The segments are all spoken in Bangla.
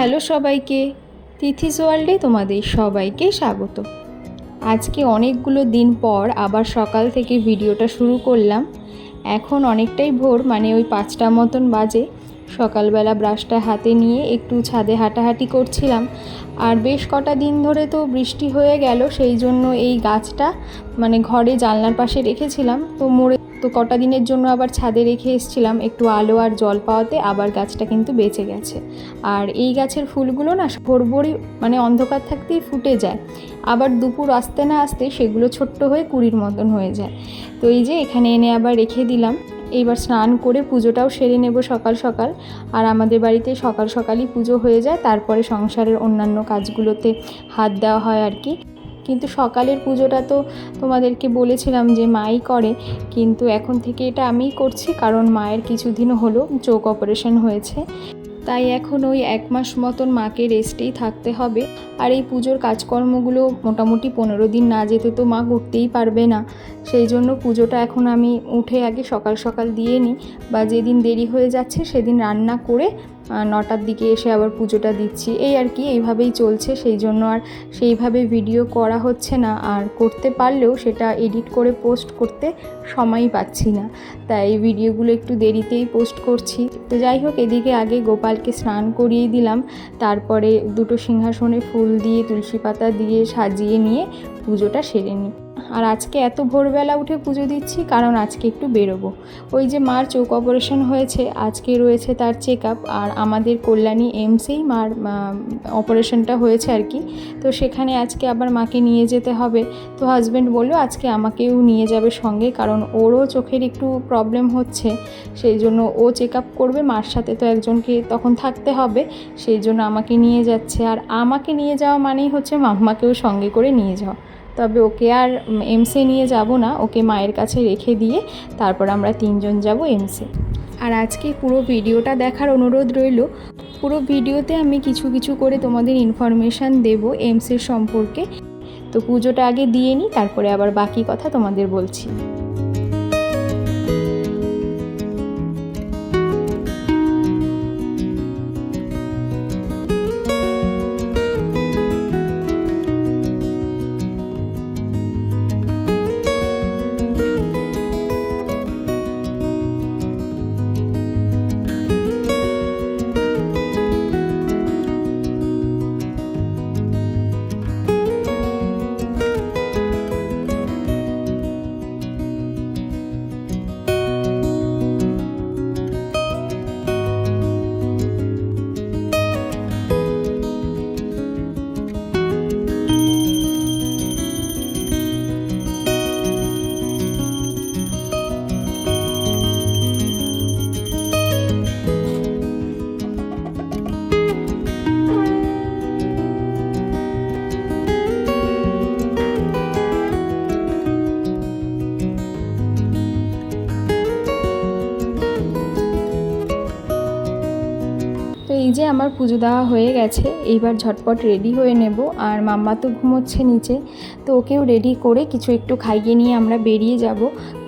হ্যালো সবাইকে, তিথিস ওয়ার্ল্ডে তোমাদের সবাইকে স্বাগত। আজকে অনেকগুলো দিন পর আবার সকাল থেকে ভিডিওটা শুরু করলাম। এখন অনেকটাই ভোর, মানে ওই 5টা মতন বাজে। সকালবেলা ব্রাশটা হাতে নিয়ে একটু ছাদে হাঁটাহাঁটি করছিলাম। আর বেশ কটা দিন ধরে তো বৃষ্টি হয়ে গেল, সেই জন্য এই গাছটা মানে ঘরে জানলার পাশে রেখেছিলাম, তো কটা দিনের জন্য আবার ছাদে রেখে এসেছিলাম একটু আলো আর জল পাওয়াতে, আবার গাছটা কিন্তু বেঁচে গেছে। আর এই গাছের ফুলগুলো না ভোরভোরই মানে অন্ধকার থাকতেই ফুটে যায়, আবার দুপুর আসতে না আসতে সেগুলো ছোট্ট হয়ে কুঁড়ির মতন হয়ে যায়। তো এই যে এখানে এনে আবার রেখে দিলাম। এইবার স্নান করে পুজোটাও সেরে নেব সকাল সকাল। আর আমাদের বাড়িতে সকাল সকালই পুজো হয়ে যায়, তারপরে সংসারের অন্যান্য কাজগুলোতে হাত দেওয়া হয় আর কি। কিন্তু সকালের পুজোটা তো তোমাদেরকে বলেছিলাম যে মাই করে, কিন্তু এখন থেকে এটা আমিই করছি, কারণ মায়ের কিছুদিন হলো চোখ অপারেশন হয়েছে। তাই এখন ওই 1 মাস মতন মাকে রেস্টেই থাকতে হবে। আর এই পুজোর কাজকর্মগুলো মোটামুটি 15 দিন না যেতে তো মা করতেই পারবে না। সেই জন্য পুজোটা এখন আমি উঠে আগে সকাল সকাল দিয়ে নিই, বা যেদিন দেরি হয়ে যাচ্ছে সেদিন রান্না করে 9টার দিকে এসে আবার পুজোটা দিচ্ছি। এই আর কি, এইভাবেই চলছে। সেই জন্য আর সেইভাবে ভিডিও করা হচ্ছে না, আর করতে পারলেও সেটা এডিট করে পোস্ট করতে সময়ই পাচ্ছি না, তাই ভিডিওগুলো একটু দেরিতেই পোস্ট করছি। তো যাই হোক, এদিকে আগে গোপালকে স্নান করিয়ে দিলাম, তারপরে দুটো সিংহাসনে ফুল দিয়ে তুলসী পাতা দিয়ে সাজিয়ে নিয়ে পুজোটা সেরে নিই। আর আজকে এত ভোরবেলা উঠে পুজো দিচ্ছি কারণ আজকে একটু বেরোবো। ওই যে মার চোখ অপারেশন হয়েছে, আজকে রয়েছে তার চেক আপ। আর আমাদের কল্যাণী এমসেই মার অপারেশনটা হয়েছে আর কি। তো সেখানে আজকে আবার মাকে নিয়ে যেতে হবে। তো হাজব্যান্ড বললো আজকে আমাকেও নিয়ে যাবে সঙ্গে, কারণ ওরও চোখের একটু প্রবলেম হচ্ছে, সেই জন্য ও চেক আপ করবে, মার সাথে তো একজনকে তখন থাকতে হবে, সেই জন্য আমাকে নিয়ে যাচ্ছে। আর আমাকে নিয়ে যাওয়া মানেই হচ্ছে মাম্মাকেও সঙ্গে করে নিয়ে যাওয়া। তবে ওকে আর এমসে নিয়ে যাব না, ওকে মায়ের কাছে রেখে দিয়ে তারপর আমরা 3 জন যাব এমসে। আর আজকে পুরো ভিডিওটা দেখার অনুরোধ রইল। পুরো ভিডিওতে আমি কিছু কিছু করে তোমাদের ইনফরমেশান দেব এমসের সম্পর্কে। তো পুজোটা আগে দিয়ে নিই, তারপরে আবার বাকি কথা তোমাদের বলছি। তো এই যে আমার পুজো দেওয়া হয়ে গেছে, এইবার ঝটপট রেডি হয়ে নেব। আর মাম্মা তো ঘুমোচ্ছে নিচে, তো ওকেও রেডি করে কিছু একটু খাইয়ে নিয়ে আমরা বেরিয়ে যাব,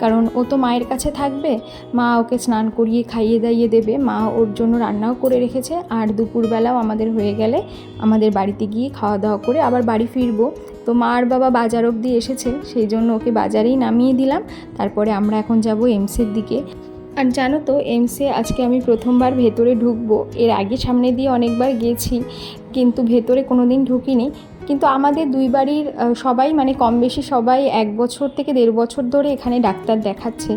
কারণ ও তো মায়ের কাছে থাকবে। মা ওকে স্নান করিয়ে খাইয়ে দাইয়ে দেবে, মা ওর জন্য রান্নাও করে রেখেছে। আর দুপুরবেলাও আমাদের হয়ে গেলে আমাদের বাড়িতে গিয়ে খাওয়া দাওয়া করে আবার বাড়ি ফিরবো। তো মা আর বাবা বাজার অবধি এসেছে, সেই জন্য ওকে বাজারেই নামিয়ে দিলাম। তারপরে আমরা এখন যাব এমসের দিকে। আর জানো তো, এমসে আজকে আমি প্রথমবার ভেতরে ঢুকবো। এর আগে সামনে দিয়ে অনেকবার গেছি, কিন্তু ভেতরে কোনো দিন ঢুকিনি। কিন্তু আমাদের দুই বাড়ির সবাই মানে কম বেশি সবাই 1 বছর থেকে 1.5 বছর ধরে এখানে ডাক্তার দেখাচ্ছে,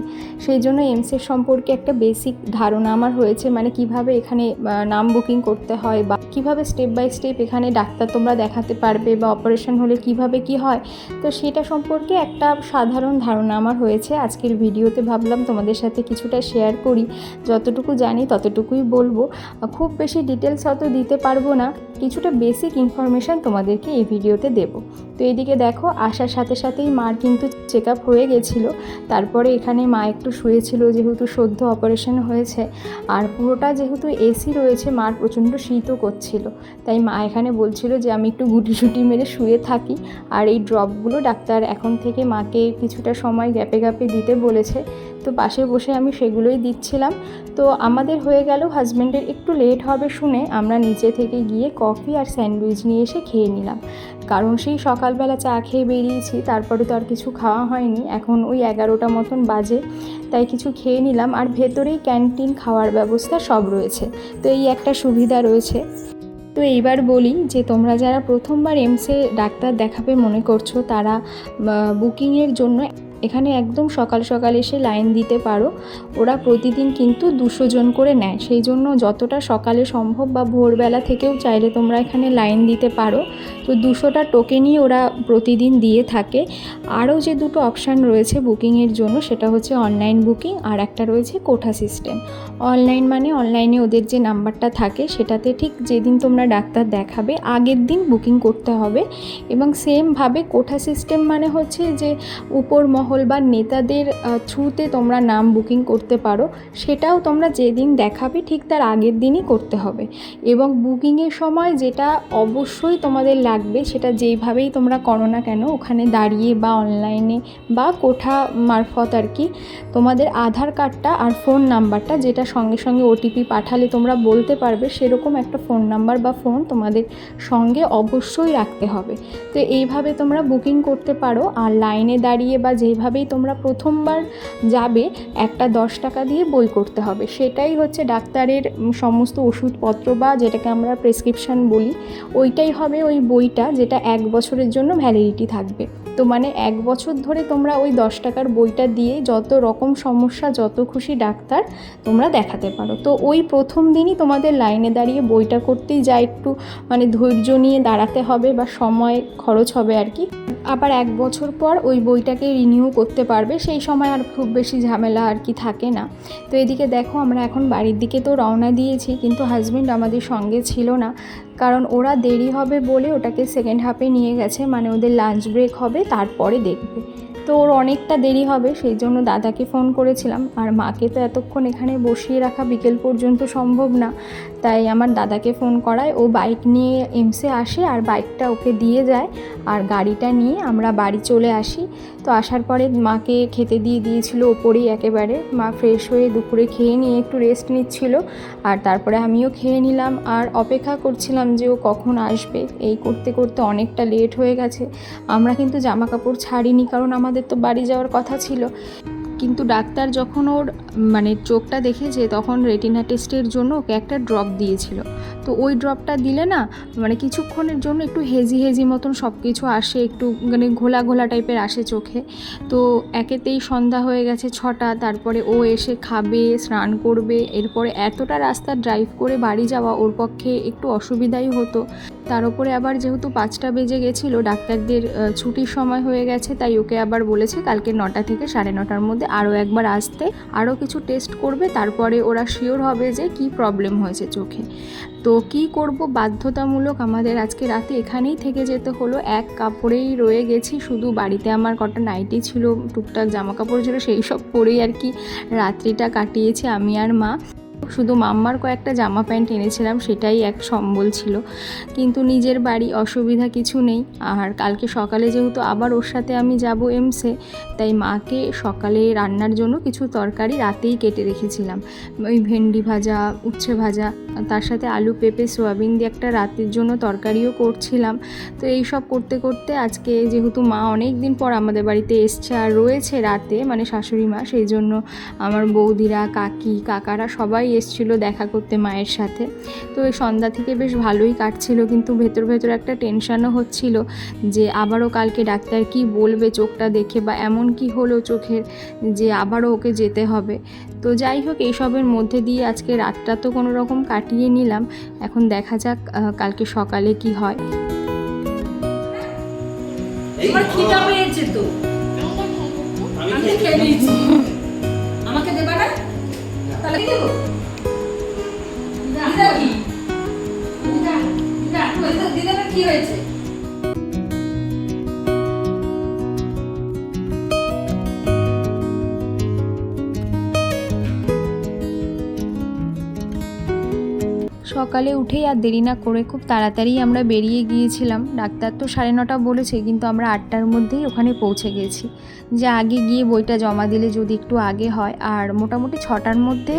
সেই জন্য এমসের সম্পর্কে একটা বেসিক ধারণা আমার হয়েছে, মানে কিভাবে এখানে নাম বুকিং করতে হয়, বা কিভাবে স্টেপ বাই স্টেপ এখানে ডাক্তার তোমরা দেখাতে পারবে, বা অপারেশন হলে কিভাবে কি হয়। তো সেটা সম্পর্কে একটা সাধারণ ধারণা আমার হয়েছে। আজকের ভিডিওতে ভাবলাম তোমাদের সাথে কিছুটা শেয়ার করি, যতটুকু জানি ততটুকুই বলবো। খুব বেশি ডিটেলস হয়তো দিতে পারবো না, কিছুটা বেসিক ইনফরমেশান তোমাদেরকে এই ভিডিওতে দেব। তো এদিকে দেখো, আসার সাথে সাথেই মার কিন্তু চেক আপ হয়ে গেছিলো। তারপরে এখানে মা একটু শুয়েছিল, যেহেতু সদ্য অপারেশন হয়েছে। আর পুরোটা যেহেতু এসি রয়েছে, মার প্রচণ্ড শীতও করছিল, তাই মা এখানে বলছিল যে আমি একটু গুটি মেরে শুয়ে থাকি। আর এই ড্রপগুলো ডাক্তার এখন থেকে মাকে কিছুটা সময় গ্যাপে গ্যাপে দিতে বলেছে, তো পাশে বসে আমি সেগুলোই দিচ্ছিলাম। তো আমাদের হয়ে গেল, হাজব্যান্ডের একটু লেট হবে শুনে আমরা নিচে থেকে গিয়ে কফি আর স্যান্ডউইচ নিয়ে এসে খেয়ে নিলাম। কারণ সেই সকালবেলা চা খেয়ে বেরিয়েছি, তারপরে তো আর কিছু খাওয়া হয়নি। এখন ওই 11টা মতন বাজে, তাই কিছু খেয়ে নিলাম। আর ভেতরেই ক্যান্টিন, খাওয়ার ব্যবস্থা সব রয়েছে, তো এই একটা সুবিধা রয়েছে। তো এইবার বলি যে তোমরা যারা প্রথমবার এমসে ডাক্তার দেখাবে মনে করছো, তারা বুকিংয়ের জন্য এখানে একদম সকাল সকাল এসে লাইন দিতে পারো। ওরা প্রতিদিন কিন্তু 200 জন করে নেয়, সেই জন্য যতটা সকালে সম্ভব বা ভোরবেলা থেকেও চাইলে তোমরা এখানে লাইন দিতে পারো। তো 200টা টোকেনই ওরা প্রতিদিন দিয়ে থাকে। আরও যে দুটো অপশান রয়েছে বুকিংয়ের জন্য, সেটা হচ্ছে অনলাইন বুকিং আর একটা রয়েছে কোঠা সিস্টেম। অনলাইন মানে অনলাইনে ওদের যে নাম্বারটা থাকে সেটাতে ঠিক যেদিন তোমরা ডাক্তার দেখাবে আগের দিন বুকিং করতে হবে। এবং সেমভাবে কোঠা সিস্টেম মানে হচ্ছে যে উপর মহল বা নেতাদের থ্রুতে তোমরা নাম বুকিং করতে পারো, সেটাও তোমরা যেদিন দেখাবে ঠিক তার আগের দিনই করতে হবে। এবং বুকিংয়ের সময় যেটা অবশ্যই তোমাদের লাগবে, সেটা যেইভাবেই তোমরা করো না কেন ওখানে দাঁড়িয়ে বা অনলাইনে বা কোঠা মারফত আর কি, তোমাদের আধার কার্ডটা আর ফোন নাম্বারটা, যেটা সঙ্গে সঙ্গে ওটিপি পাঠালে তোমরা বলতে পারবে, সেরকম একটা ফোন নাম্বার বা ফোন তোমাদের সঙ্গে অবশ্যই রাখতে হবে। তো এইভাবে তোমরা বুকিং করতে পারো। আর লাইনে দাঁড়িয়ে বা যেভাবেই তোমরা প্রথমবার যাবে, একটা 10 টাকা দিয়ে বই করতে হবে। সেটাই হচ্ছে ডাক্তারের সমস্ত ওষুধপত্র বা যেটাকে আমরা প্রেসক্রিপশান বলি, ওইটাই হবে ওই বইটা, যেটা 1 বছরের জন্য ভ্যালিডিটি থাকবে। তো মানে 1 বছর ধরে তোমরা ওই 10 টাকার বইটা দিয়ে যত রকম সমস্যা, যত খুশি ডাক্তার তোমরা দেখাতে পারো। তো ওই প্রথম দিনই তোমাদের লাইনে দাঁড়িয়ে বইটা করতেই যা একটু মানে ধৈর্য নিয়ে দাঁড়াতে হবে বা সময় খরচ হবে আর কি। আবার 1 বছর পর ওই বইটাকে রিনিউ করতে পারবে, সেই সময় আর খুব বেশি ঝামেলা আর কি থাকে না। তো এদিকে দেখো আমরা এখন বাড়ির দিকে তো রওনা দিয়েছি, কিন্তু হাজব্যান্ড আমাদের সঙ্গে ছিল না, কারণ ওরা দেরি হবে বলে ওটাকে সেকেন্ড হাফে নিয়ে গেছে, মানে ওদের লাঞ্চ ব্রেক হবে তারপরে দেখবে। তো ওর অনেকটা দেরি হবে, সেই জন্য দাদাকে ফোন করেছিলাম। আর মাকে তো এতক্ষণ এখানে বসিয়ে রাখা বিকেল পর্যন্ত সম্ভব না, তাই আমার দাদাকে ফোন করায় ও বাইক নিয়ে এমসে আসে আর বাইকটা ওকে দিয়ে যায়, আর গাড়িটা নিয়ে আমরা বাড়ি চলে আসি। তো আসার পরে মাকে খেতে দিয়ে দিয়েছিল ওপরেই একেবারে। মা ফ্রেশ হয়ে দুপুরে খেয়ে নিয়ে একটু রেস্ট নিচ্ছিল, আর তারপরে আমিও খেয়ে নিলাম আর অপেক্ষা করছিলাম যে ও কখন আসবে। এই করতে করতে অনেকটা লেট হয়ে গেছে। আমরা কিন্তু জামা কাপড় ছাড়িনি, কারণ আমাদের তো বাড়ি যাওয়ার কথা ছিল। কিন্তু ডাক্তার যখন ওর মানে চোখটা দেখেছে, তখন রেটিনা টেস্টের জন্য ওকে একটা ড্রপ দিয়েছিল। তো ওই ড্রপটা দিলে না মানে কিছুক্ষণের জন্য একটু হেজি হেজি মতন সব কিছু আসে, একটু মানে ঘোলা ঘোলা টাইপের আসে চোখে। তো একেতেই সন্ধ্যা হয়ে গেছে 6টা, তারপরে ও এসে খাবে, স্নান করবে, এরপরে এতটা রাস্তা ড্রাইভ করে বাড়ি যাওয়া ওর পক্ষে একটু অসুবিধাই হতো। তার উপরে আবার যেহেতু 5টা বেজে গেছিলো, ডাক্তারদের ছুটির সময় হয়ে গেছে, তাই ওকে আবার বলেছে কালকে 9টা থেকে 9:30টার মধ্যে আরও একবার আসতে, আরও কিছু টেস্ট করবে, তারপরে ওরা শিওর হবে যে কি প্রবলেম হয়েছে চোখে। তো কি করব, বাধ্যতামূলক আমাদের আজকে রাতে এখানেই থেকে যেতে হলো। এক কাপড়েই রয়ে গেছি, শুধু বাড়িতে আমার কটা নাইটি ছিল, টুকটাক জামা কাপড় ছিল, সেই সব পরেই আর কি রাত্রিটা কাটিয়েছি আমি আর মা। শুধু মাম্মার কয়েকটা জামা প্যান্ট এনেছিলাম, সেটাই এক সম্বল ছিল। কিন্তু নিজের বাড়ি, অসুবিধা কিছু নেই। আর কালকে সকালে যেহেতু আবার ওর সাথে আমি যাব এমসে, তাই মাকে সকালে রান্নার জন্য কিছু তরকারি রাতেই কেটে রেখেছিলাম। ওই ভেন্ডি ভাজা, উচ্ছে ভাজা, তার সাথে আলু পেঁপে সোয়াবিন দিয়ে একটা রাতের জন্য তরকারিও করছিলাম। তো এই সব করতে করতে আজকে যেহেতু মা অনেক দিন পর আমাদের বাড়িতে এসছে আর রয়েছে রাতে, মানে শাশুড়ি মা, সেই জন্য আমার বৌদিরা, কাকি, কাকারা সবাই এসছিল দেখা করতে মায়ের সাথে। তো এই সন্ধ্যা থেকে বেশ ভালোই কাটছিল, কিন্তু ভেতর ভেতর একটা টেনশানও হচ্ছিল যে আবারও কালকে ডাক্তার কি বলবে চোখটা দেখে, বা এমন কি হলো চোখের যে আবারও ওকে যেতে হবে। তো যাই হোক, এইসবের মধ্যে দিয়ে আজকে রাতটা তো কোনো রকম কাটিয়ে নিলাম। এখন দেখা যাক কালকে সকালে কি হয়। খিদা পেয়েছে তো, আমি খেয়ে নিয়েছি। আমাকে দেবা না? তাহলে কি দেবো? দিদা কি? দিদার কি হয়েছে? সকালে উঠেই আর দেরি না করে খুব তাড়াতাড়ি আমরা বেরিয়ে গিয়েছিলাম। ডাক্তার তো 9:30 বলেছে, কিন্তু আমরা 8টার মধ্যেই ওখানে পৌঁছে গেছি, যে আগে গিয়ে বইটা জমা দিলে যদি একটু আগে হয়। আর মোটামুটি 6টার মধ্যে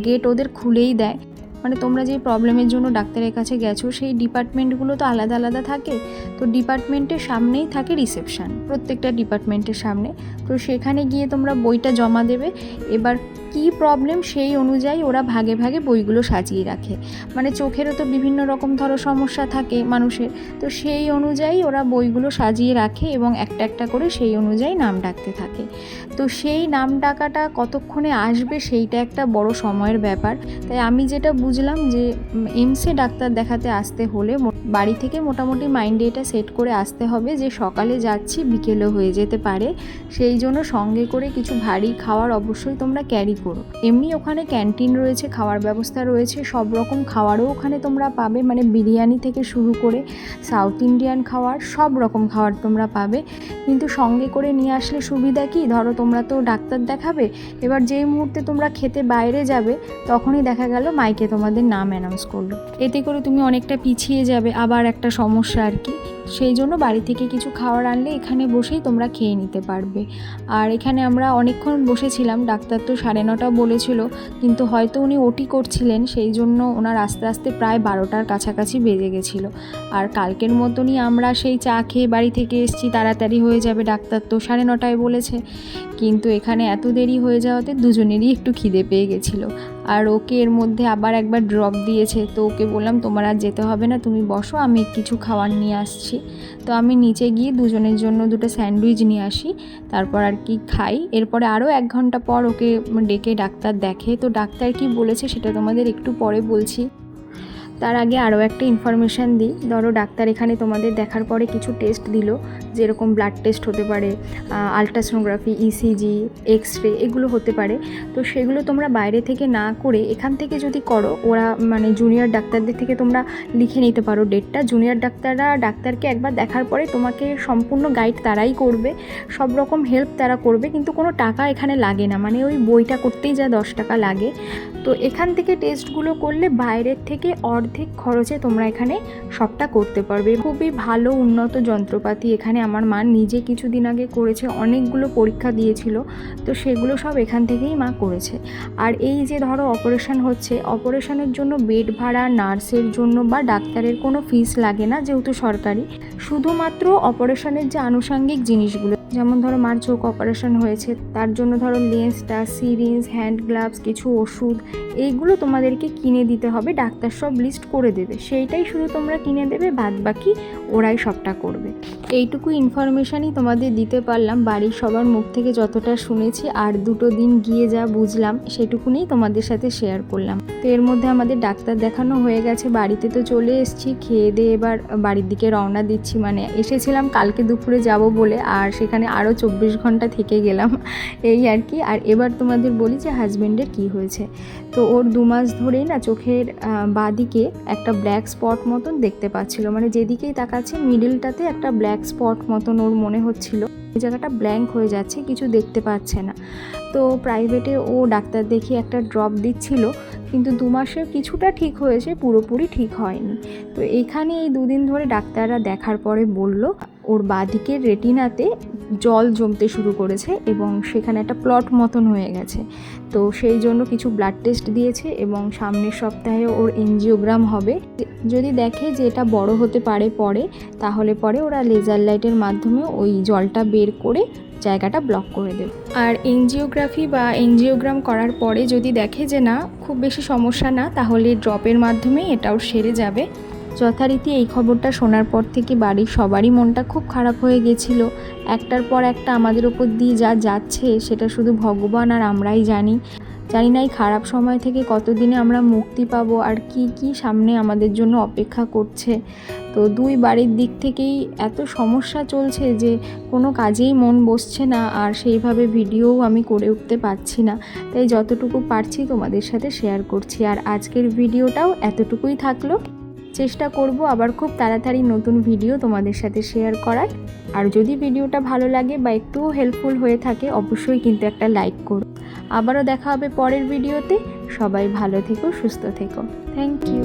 গেট ওদের খুলেই দেয়। মানে তোমরা যে প্রবলেমের জন্য ডাক্তারের কাছে গেছো সেই ডিপার্টমেন্টগুলো তো আলাদা আলাদা থাকে, তো ডিপার্টমেন্টের সামনেই থাকে রিসেপশন, প্রত্যেকটা ডিপার্টমেন্টের সামনে। তো সেখানে গিয়ে তোমরা বইটা জমা দেবে। এবার কী প্রবলেম সেই অনুযায়ী ওরা ভাগে ভাগে বইগুলো সাজিয়ে রাখে। মানে চোখেরও তো বিভিন্ন রকম ধরো সমস্যা থাকে মানুষের, তো সেই অনুযায়ী ওরা বইগুলো সাজিয়ে রাখে এবং একটা একটা করে সেই অনুযায়ী নাম ডাকতে থাকে। তো সেই নাম ডাকাটা কতক্ষণে আসবে সেইটা একটা বড় সময়ের ব্যাপার। তাই আমি যেটা বুঝলাম যে এমসে ডাক্তার দেখাতে আসতে হলে বাড়ি থেকে মোটামুটি মাইন্ডে এটা সেট করে আসতে হবে যে সকালে যাচ্ছি, বিকেলও হয়ে যেতে পারে। সেই জন্য সঙ্গে করে কিছু ভারী খাবার অবশ্যই তোমরা ক্যারি করো। এমনি ওখানে ক্যান্টিন রয়েছে, খাওয়ার ব্যবস্থা রয়েছে, সব রকম খাবারও ওখানে তোমরা পাবে। মানে বিরিয়ানি থেকে শুরু করে সাউথ ইন্ডিয়ান খাবার, সব রকম খাবার তোমরা পাবে। কিন্তু সঙ্গে করে নিয়ে আসলে সুবিধা কি, ধরো তোমরা তো ডাক্তার দেখাবে, এবার যেই মুহূর্তে তোমরা খেতে বাইরে যাবে তখনই দেখা গেল মাইকে তোমাদের নাম অ্যানাউন্স করলো, এতে করে তুমি অনেকটা পিছিয়ে যাবে, আবার একটা সমস্যা আর কি। সেই জন্য বাড়ি থেকে কিছু খাবার আনলে এখানে বসেই তোমরা খেয়ে নিতে পারবে। আর এখানে আমরা অনেকক্ষণ বসেছিলাম। ডাক্তার তো 9:30 বলেছিল, কিন্তু হয়তো উনি ওটি করছিলেন, সেই জন্য ওনার আস্তে আস্তে প্রায় 12টার কাছাকাছি বেজে গেছিলো। আর কালকের মতনই আমরা সেই চা খেয়ে বাড়ি থেকে এসেছি, তাড়াতাড়ি হয়ে যাবে, ডাক্তার তো 9:30 বলেছে। কিন্তু এখানে এত দেরি হয়ে যাওয়াতে দুজনেরই একটু খিদে পেয়ে গেছিলো। আর ওকে এর মধ্যে আবার একবার ড্রপ দিয়েছে, তো ওকে বললাম তোমার আর যেতে হবে না, তুমি বসো, আমি কিছু খাবার নিয়ে আসছি। তো আমি নিচে গিয়ে দুজনের জন্য 2টো স্যান্ডউইচ নিয়ে আসি, তারপর আর কি খাই। এরপরে আরও 1 ঘন্টা পর ওকে ডেকে ডাক্তার দেখে। তো ডাক্তার কি বলেছে সেটা তোমাদের একটু পরে বলছি। তার আগে আরও একটা ইনফরমেশান দিই। ধরো ডাক্তার এখানে তোমাদের দেখার পরে কিছু টেস্ট দিল, যেরকম ব্লাড টেস্ট হতে পারে, আলট্রাসোনোগ্রাফি, ইসিজি, এক্স-রে, এগুলো হতে পারে। তো সেগুলো তোমরা বাইরে থেকে না করে এখান থেকে যদি করো, ওরা মানে জুনিয়র ডাক্তারদের থেকে তোমরা লিখে নিতে পারো ডেটটা। জুনিয়র ডাক্তাররা ডাক্তারকে একবার দেখার পরে তোমাকে সম্পূর্ণ গাইড তারাই করবে, সব রকম হেল্প তারা করবে, কিন্তু কোনো টাকা এখানে লাগে না। মানে ওই বইটা করতেই যা 10 টাকা লাগে। তো এখান থেকে টেস্টগুলো করলে বাইরের থেকে অর্ধেক খরচে তোমরা এখানে সবটা করতে পারবে। খুবই ভালো উন্নত যন্ত্রপাতি এখানে। আমার মা নিজে কিছুদিন আগে করেছে, অনেকগুলো পরীক্ষা দিয়েছিল, তো সেগুলো সব এখান থেকেই মা করেছে। আর এই যে ধরো অপারেশন হচ্ছে, অপারেশনের জন্য বেড ভাড়া, নার্সের জন্য বা ডাক্তারের কোনো ফিস লাগে না, যেহেতু সরকারি। শুধুমাত্র অপারেশনের যে আনুষঙ্গিক জিনিসগুলো, যেমন ধরো মার চোখ অপারেশন হয়েছে, তার জন্য ধরো লেন্সটা, সিরিঞ্জ, হ্যান্ড গ্লাভস, কিছু ওষুধ, এইগুলো তোমাদেরকে কিনে দিতে হবে। ডাক্তার সব লিস্ট করে দেবে, সেইটাই শুধু তোমরা কিনে দেবে, বাদ বাকি ওরাই সবটা করবে। এইটুকু ইনফরমেশানই তোমাদের দিতে পারলাম, বাড়ির সবার মুখ থেকে যতটা শুনেছি আর 2টো দিন গিয়ে যা বুঝলাম সেটুকুনি তোমাদের সাথে শেয়ার করলাম। তো এর মধ্যে আমাদের ডাক্তার দেখানো হয়ে গেছে, বাড়িতে তো চলে এসেছি, খেয়ে দিয়ে এবার বাড়ির দিকে রওনা দিচ্ছি। মানে এসেছিলাম কালকে দুপুরে যাব বলে, আর সেখানে আরও 24 ঘন্টা থেকে গেলাম, এই আর কি। আর এবার তোমাদের বলি যে হাজব্যান্ডের কি হয়েছে। তো ওর 2 মাস ধরেই না চোখের বাঁদিকে একটা ব্ল্যাক স্পট মতন দেখতে পাচ্ছিল। মানে যেদিকেই তাকাচ্ছে মিডলটাতে একটা ব্ল্যাক স্পট মতন ওর মনে হচ্ছিল, ওই জায়গাটা ব্ল্যাঙ্ক হয়ে যাচ্ছে, কিছু দেখতে পাচ্ছে না। তো প্রাইভেটে ও ডাক্তার দেখিয়ে একটা ড্রপ দিচ্ছিল, কিন্তু 2 মাসে কিছুটা ঠিক হয়েছে, পুরোপুরি ঠিক হয়নি। তো এইখানে এই 2 দিন ধরে ডাক্তাররা দেখার পরে বলল ওর বাঁদিকের রেটিনাতে জল জমতে শুরু করেছে এবং সেখানে একটা প্লট মতন হয়ে গেছে। তো সেই জন্য কিছু ব্লাড টেস্ট দিয়েছে এবং সামনের সপ্তাহে ওর এনজিওগ্রাম হবে। যদি দেখে যে এটা বড় হতে পারে পরে, তাহলে পরে ওরা লেজার লাইটের মাধ্যমে ওই জলটা বের করে জায়গাটা ব্লক করে দেবে। আর এনজিওগ্রাফি বা এনজিওগ্রাম করার পরে যদি দেখে যে না, খুব বেশি সমস্যা না, তাহলে ড্রপের মাধ্যমেই এটাও সেরে যাবে। যথারীতি এই খবরটা শোনার পর থেকে বাড়ির সবারই মনটা খুব খারাপ হয়ে গেছিলো। একটার পর একটা আমাদের ওপর দিয়ে যা যাচ্ছে সেটা শুধু ভগবান আর আমরাই জানি। জানি না এই খারাপ সময় থেকে কতদিনে আমরা মুক্তি পাবো আর কি কি সামনে আমাদের জন্য অপেক্ষা করছে। তো 2 বাড়ির দিক থেকেই এত সমস্যা চলছে যে কোনো কাজেই মন বসছে না, আর সেইভাবে ভিডিওও আমি করে উঠতে পারছি না। তাই যতটুকু পারছি তোমাদের সাথে শেয়ার করছি। আর আজকের ভিডিওটাও এতটুকুই থাকলো। চেষ্টা করব আবার খুব তাড়াতাড়ি নতুন ভিডিও তোমাদের সাথে শেয়ার করার। আর যদি ভিডিওটা ভালো লাগে বা একটুও হেল্পফুল হয়ে থাকে, অবশ্যই কিন্তু একটা লাইক করো। আবারও দেখা হবে পরের ভিডিওতে। সবাই ভালো থেকো, সুস্থ থেকো। Thank you.